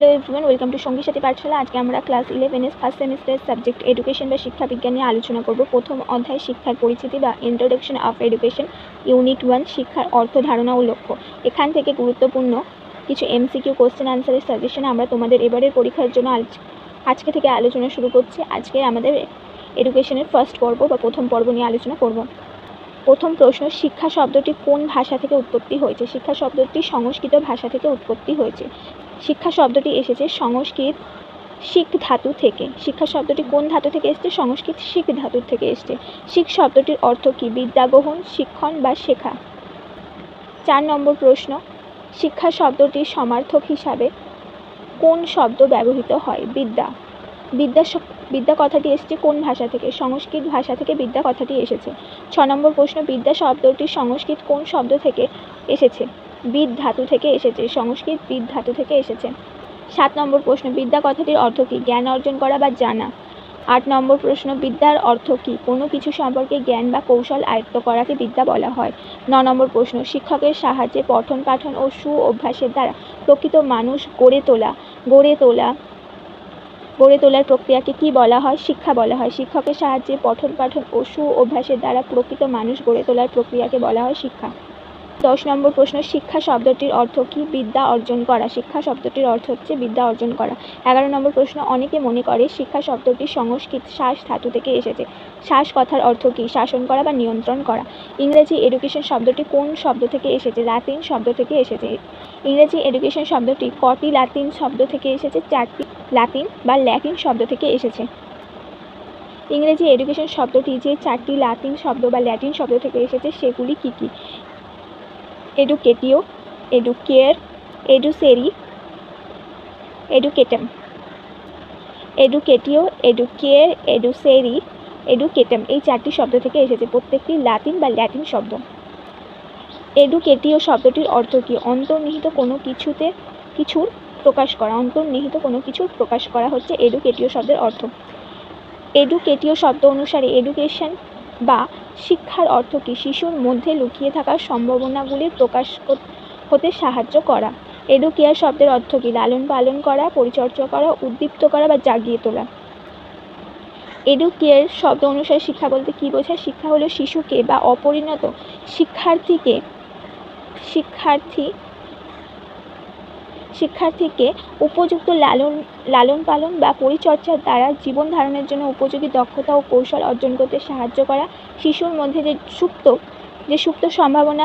Hello everyone, welcome to সঙ্গী সাথী পাঠশালা। আজকে আমরা ক্লাস 11 ফার্স্ট সেমিস্টারের সাবজেক্ট এডুকেশন বা শিক্ষা বিজ্ঞান নিয়ে আলোচনা করব। প্রথম অধ্যায় শিক্ষার পরিচিতি বা ইন্ট্রোডাকশন অফ এডুকেশন, ইউনিট 1 শিক্ষার অর্থ, ধারণা ও লক্ষ্য। এখান থেকে গুরুত্বপূর্ণ কিছু এমসিকিউ কোশ্চেন আনসারের সাজেশন আমরা তোমাদের এবারের পরীক্ষার জন্য আজকে থেকে আলোচনা শুরু করছি। আজকে আমাদের এডুকেশনের ফার্স্ট পর্ব বা প্রথম পর্ব নিয়ে আলোচনা করব। প্রথম প্রশ্ন, শিক্ষা শব্দটি কোন ভাষা থেকে উৎপত্তি হয়েছে? শিক্ষা শব্দটি সংস্কৃত ভাষা থেকে উৎপত্তি হয়েছে। শিক্ষা শব্দটি এসেছে সংস্কৃত শিক ধাতু থেকে। শিক্ষা শব্দটি কোন ধাতু থেকে এসেছে? সংস্কৃত শিক ধাতু থেকে এসেছে। শিক শব্দটির অর্থ কী? বিদ্যা গ্রহণ, শিক্ষণ বা শেখা। 4 নম্বর প্রশ্ন, শিক্ষা শব্দটির সমার্থক হিসাবে কোন শব্দ ব্যবহৃত হয়? বিদ্যা। বিদ্যা কথাটি এসেছে কোন ভাষা থেকে? সংস্কৃত ভাষা থেকে বিদ্যা কথাটি এসেছে। 6 নম্বর প্রশ্ন, বিদ্যা শব্দটি সংস্কৃত কোন শব্দ থেকে এসেছে? বিদ ধাতু থেকে এসেছে। সংস্কৃত বিদ ধাতু থেকে এসেছে। 7 নম্বর প্রশ্ন, বিদ্যা কথাটির অর্থ কী? জ্ঞান অর্জন করা বা জানা। 8 নম্বর প্রশ্ন, বিদ্যার অর্থ কী? কোনো কিছু সম্পর্কে জ্ঞান বা কৌশল আয়ত্ত করাকে বিদ্যা বলা হয়। 9 নম্বর প্রশ্ন, শিক্ষকের সাহায্যে পঠন পাঠন ও সু অভ্যাসের দ্বারা প্রকৃত মানুষ গড়ে তোলার প্রক্রিয়াকে কী বলা হয়? শিক্ষা বলা হয়। শিক্ষকের সাহায্যে পঠন পাঠন ও সু অভ্যাসের দ্বারা প্রকৃত মানুষ গড়ে তোলার প্রক্রিয়াকে বলা হয় শিক্ষা। 10 নম্বর প্রশ্ন, শিক্ষা শব্দটির অর্থ কী? বিদ্যা অর্জন করা। শিক্ষা শব্দটির অর্থ হচ্ছে বিদ্যা অর্জন করা। 11 নম্বর প্রশ্ন, অনেকে মনে করে শিক্ষা শব্দটি সংস্কৃত শাস ধাতু থেকে এসেছে। শাস কথার অর্থ কী? শাসন করা বা নিয়ন্ত্রণ করা। ইংরেজি এডুকেশন শব্দটি কোন শব্দ থেকে এসেছে? লাতিন শব্দ থেকে এসেছে। ইংরেজি এডুকেশন শব্দটি কটি লাতিন শব্দ থেকে এসেছে? 4টি লাতিন বা ল্যাটিন শব্দ থেকে এসেছে। ইংরেজি এডুকেশন শব্দটি যে 4টি লাতিন শব্দ বা ল্যাটিন শব্দ থেকে এসেছে সেগুলি কী কী? এডুকেটিও, এডুকেয়ার, এডুসেরি, এডুকেটাম। এডুকেটিও, এডুকেয়ার, এডুসেরি, এডুকেটাম এই 4টি শব্দ থেকে এসেছে। প্রত্যেকটি লাতিন বা ল্যাটিন শব্দ। এডুকেটিও শব্দটির অর্থ কী? অন্তর্নিহিত কোনো কিছুর প্রকাশ করা। অন্তর্নিহিত কোনো কিছুর প্রকাশ করা হচ্ছে এডুকেটিও শব্দের অর্থ। এডুকেটিও শব্দ অনুসারে এডুকেশন বা শিক্ষার অর্থ কী? শিশুর মধ্যে লুকিয়ে থাকা সম্ভাবনাগুলির প্রকাশ হতে সাহায্য করা। এডুকেয়ার শব্দের অর্থ কী? লালন পালন করা, পরিচর্যা করা, উদ্দীপ্ত করা বা জাগিয়ে তোলা। এডুকেয়ার শব্দ অনুসারে শিক্ষা বলতে কী বোঝায়? শিক্ষা হলো শিশুকে বা অপরিণত শিক্ষার্থীকে উপযুক্ত লালন পালন বা পরিচর্যার দ্বারা জীবন ধারণের জন্য উপযোগী দক্ষতা ও কৌশল অর্জন করতে সাহায্য করা। শিশুর মধ্যে যে সুপ্ত সম্ভাবনা,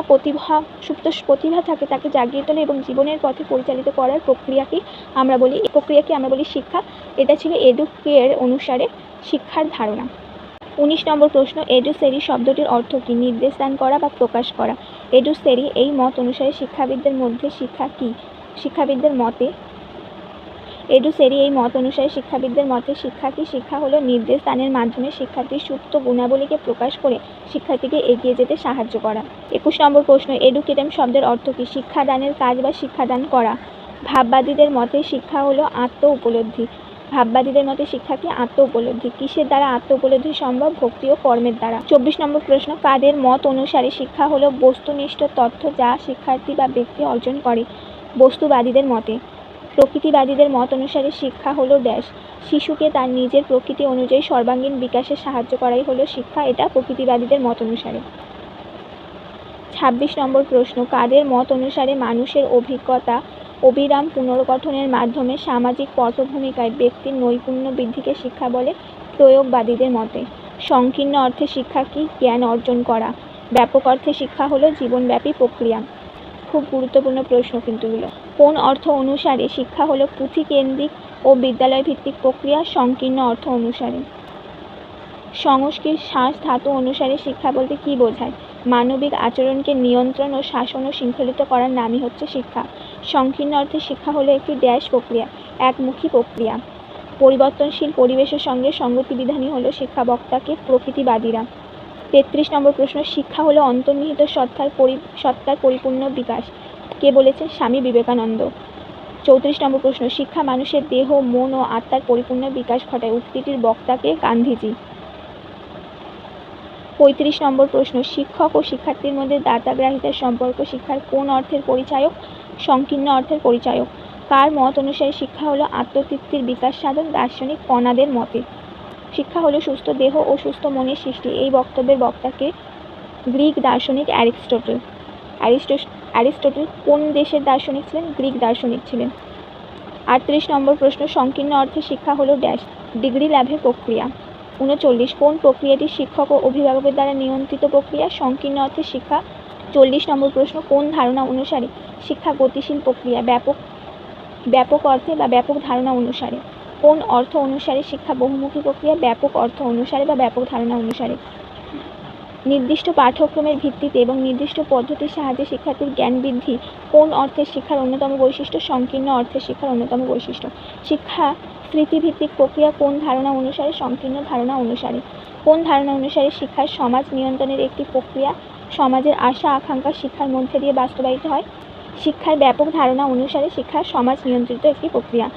প্রতিভা থাকে তাকে জাগিয়ে তোলে এবং জীবনের পথে পরিচালিত করার প্রক্রিয়াকে আমরা বলি শিক্ষা। এটা ছিল এডুকেয়ার অনুসারে শিক্ষার ধারণা। 19 নম্বর প্রশ্ন, এডুসেরি শব্দটির অর্থ কী? নির্দেশ দান করা বা প্রকাশ করা। এডুসেরি এই মত অনুসারে শিক্ষাবিদদের মতে শিক্ষা কি? শিক্ষা হলো নির্দেশ দানের মাধ্যমে শিক্ষার্থীর সুপ্ত গুণাবলীকে প্রকাশ করে শিক্ষার্থীকে এগিয়ে যেতে সাহায্য করা। 21 নম্বর প্রশ্ন, এডুকেটাম শব্দের অর্থ কী? শিক্ষাদানের কাজ বা শিক্ষাদান করা। ভাববাদীদের মতে শিক্ষা হলো আত্ম উপলব্ধি। ভাববাদীদের মতে শিক্ষা কি? আত্ম উপলব্ধি। কিসের দ্বারা আত্ম উপলব্ধি সম্ভব? ভক্তি ও কর্মের দ্বারা। 24 নম্বর প্রশ্ন, কাদের মত অনুসারে শিক্ষা হলো বস্তুনিষ্ঠ তথ্য যা শিক্ষার্থী বা ব্যক্তি অর্জন করে? বস্তুবাদীদের মতে। প্রকৃতিবাদীদের মত অনুসারে শিক্ষা হলো ড্যাশ। শিশুকে তার নিজের প্রকৃতি অনুযায়ী সর্বাঙ্গীন বিকাশে সাহায্য করাই হলো শিক্ষা। এটা প্রকৃতিবাদীদের মত অনুসারে। 26 নম্বর প্রশ্ন, কাদের মত অনুসারে মানুষের অভিজ্ঞতা অবিরাম পুনর্গঠনের মাধ্যমে সামাজিক পটভূমিকায় ব্যক্তির নৈপুণ্য বৃদ্ধিকে শিক্ষা বলে? প্রয়োগবাদীদের মতে। সংকীর্ণ অর্থে শিক্ষা কি? জ্ঞান অর্জন করা। ব্যাপক অর্থে শিক্ষা হলো জীবনব্যাপী প্রক্রিয়া। খুব গুরুত্বপূর্ণ প্রশ্ন কিন্তু এগুলো। কোন অর্থ অনুসারে শিক্ষা হলো পুঁথিকেন্দ্রিক ও বিদ্যালয় ভিত্তিক প্রক্রিয়া? সংকীর্ণ অর্থ অনুসারে। সংস্কৃত শাস ধাতু অনুসারে শিক্ষা বলতে কী বোঝায়? মানবিক আচরণকে নিয়ন্ত্রণ ও শাসন ও শৃঙ্খলিত করার নামই হচ্ছে শিক্ষা। সংকীর্ণ অর্থে শিক্ষা হলো একটি ড্যাশ প্রক্রিয়া, একমুখী প্রক্রিয়া। পরিবর্তনশীল পরিবেশের সঙ্গে সঙ্গতি বিধানই হলো শিক্ষা। বক্তাকে প্রকৃতিবাদীরা। 33 নম্বর প্রশ্ন, শিক্ষা হলো অন্তর্নিহিত সত্তার পরিপূর্ণ বিকাশ। কে বলেছেন? স্বামী বিবেকানন্দ। 34 নম্বর প্রশ্ন, শিক্ষা মানুষের দেহ, মন ও আত্মার পরিপূর্ণ বিকাশ ঘটায়। উক্তিটির বক্তাকে? গান্ধীজি। 35 নম্বর প্রশ্ন, শিক্ষক ও শিক্ষার্থীর মধ্যে দাতা গ্রাহিতার সম্পর্ক শিক্ষার কোন অর্থের পরিচায়ক? সংকীর্ণ অর্থের পরিচায়ক। কার মত অনুসারে শিক্ষা হলো আত্মতৃপ্তির বিকাশ সাধন? দার্শনিক কণাদের মতে। শিক্ষা হলো সুস্থ দেহ ও সুস্থ মনের সৃষ্টি। এই বক্তব্যের বক্তাকে গ্রিক দার্শনিক অ্যারিস্টটল। অ্যারিস্টটল কোন দেশের দার্শনিক ছিলেন? গ্রিক দার্শনিক ছিলেন। 38 নম্বর প্রশ্ন, সংকীর্ণ অর্থে শিক্ষা হলো ড্যাশ? ডিগ্রি লাভের প্রক্রিয়া। 39, কোন প্রক্রিয়াটি শিক্ষক ও অভিভাবকের দ্বারা নিয়ন্ত্রিত প্রক্রিয়া? সংকীর্ণ অর্থে শিক্ষা। 40 নম্বর প্রশ্ন, কোন ধারণা অনুসারে শিক্ষা গতিশীল প্রক্রিয়া? ব্যাপক অর্থে বা ব্যাপক ধারণা অনুসারে। কোন অর্থ অনুসারে শিক্ষা বহুমুখী প্রক্রিয়া? ব্যাপক অর্থ অনুসারে বা ব্যাপক ধারণা অনুসারে। নির্দিষ্ট পাঠ্যক্রমের ভিত্তিতে এবং নির্দিষ্ট পদ্ধতির সাহায্যে শিক্ষার্থীর জ্ঞান বৃদ্ধি কোন অর্থের শিক্ষার অন্যতম বৈশিষ্ট্য? সংকীর্ণ অর্থের শিক্ষার অন্যতম বৈশিষ্ট্য। শিক্ষা স্মৃতিভিত্তিক প্রক্রিয়া কোন ধারণা অনুসারে? সংকীর্ণ ধারণা অনুসারে। কোন ধারণা অনুসারে শিক্ষার সমাজ নিয়ন্ত্রণের একটি প্রক্রিয়া? সমাজের আশা আকাঙ্ক্ষা শিক্ষার মধ্যে দিয়ে বাস্তবায়িত হয়। শিক্ষার ব্যাপক ধারণা অনুসারে শিক্ষা সমাজ নিয়ন্ত্রিত একটি প্রক্রিয়া।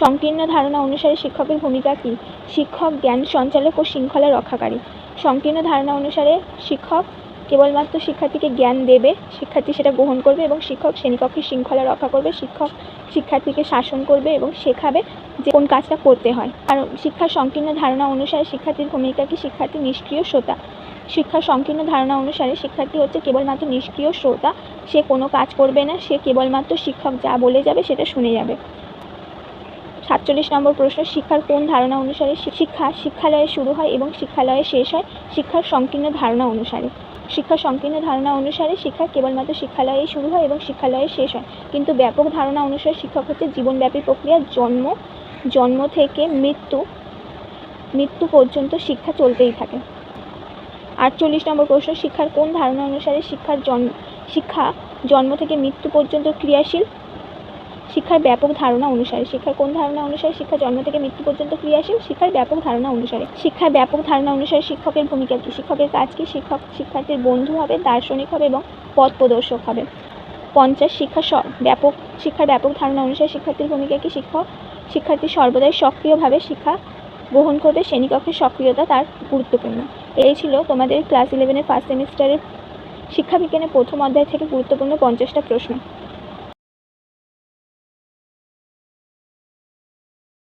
সংকীর্ণ ধারণা অনুসারে শিক্ষকের ভূমিকা কী? শিক্ষক জ্ঞান সঞ্চালক ও শৃঙ্খলা রক্ষাকারী। সংকীর্ণ ধারণা অনুসারে শিক্ষক কেবলমাত্র শিক্ষার্থীকে জ্ঞান দেবে, শিক্ষার্থী সেটা গ্রহণ করবে এবং শিক্ষক শ্রেণীকক্ষের শৃঙ্খলা রক্ষা করবে। শিক্ষক শিক্ষার্থীকে শাসন করবে এবং শেখাবে যে কোন কাজটা করতে হয়। আর শিক্ষার সংকীর্ণ ধারণা অনুসারে শিক্ষার্থীর ভূমিকা কি? শিক্ষার্থী নিষ্ক্রিয় শ্রোতা। শিক্ষার সংকীর্ণ ধারণা অনুসারে শিক্ষার্থী হচ্ছে কেবলমাত্র নিষ্ক্রিয় শ্রোতা, সে কোনো কাজ করবে না, সে কেবলমাত্র শিক্ষক যা বলে যাবে সেটা শুনে যাবে। 47 নম্বর প্রশ্ন, শিক্ষার কোন ধারণা অনুসারে শিক্ষা শিক্ষালয়ে শুরু হয় এবং শিক্ষালয়ে শেষ হয়? শিক্ষার সংকীর্ণ ধারণা অনুসারে। শিক্ষার সংকীর্ণ ধারণা অনুসারে শিক্ষা কেবলমাত্র শিক্ষালয়েই শুরু হয় এবং শিক্ষালয়ে শেষ হয়। কিন্তু ব্যাপক ধারণা অনুসারে শিক্ষক হচ্ছে জীবনব্যাপী প্রক্রিয়া, জন্ম থেকে মৃত্যু পর্যন্ত শিক্ষা চলতেই থাকে। 48 নম্বর প্রশ্ন, শিক্ষার কোন ধারণা অনুসারে শিক্ষা জন্ম থেকে মৃত্যু পর্যন্ত ক্রিয়াশীল? শিক্ষার ব্যাপক ধারণা অনুসারে। শিক্ষার কোন ধারণা অনুসারে শিক্ষা জন্ম থেকে মৃত্যু পর্যন্ত ক্রিয়াশীল? শিক্ষার ব্যাপক ধারণা অনুসারে। শিক্ষার ব্যাপক ধারণা অনুসারে শিক্ষকের ভূমিকা কী? শিক্ষকের কাজ কি? শিক্ষক শিক্ষার্থীর বন্ধু হবে, দার্শনিক হবে এবং পথ প্রদর্শক হবে। 50, শিক্ষার ব্যাপক ধারণা অনুসারে শিক্ষার্থীর ভূমিকা কি? শিক্ষার্থী সর্বদাই সক্রিয়ভাবে শিক্ষা গ্রহণ করবে, শ্রেণীকক্ষের সক্রিয়তা তার গুরুত্বপূর্ণ। এই ছিল তোমাদের ক্লাস 11-এর ফার্স্ট সেমিস্টারের শিক্ষাবিজ্ঞানের প্রথম অধ্যায় থেকে গুরুত্বপূর্ণ 50টা প্রশ্ন।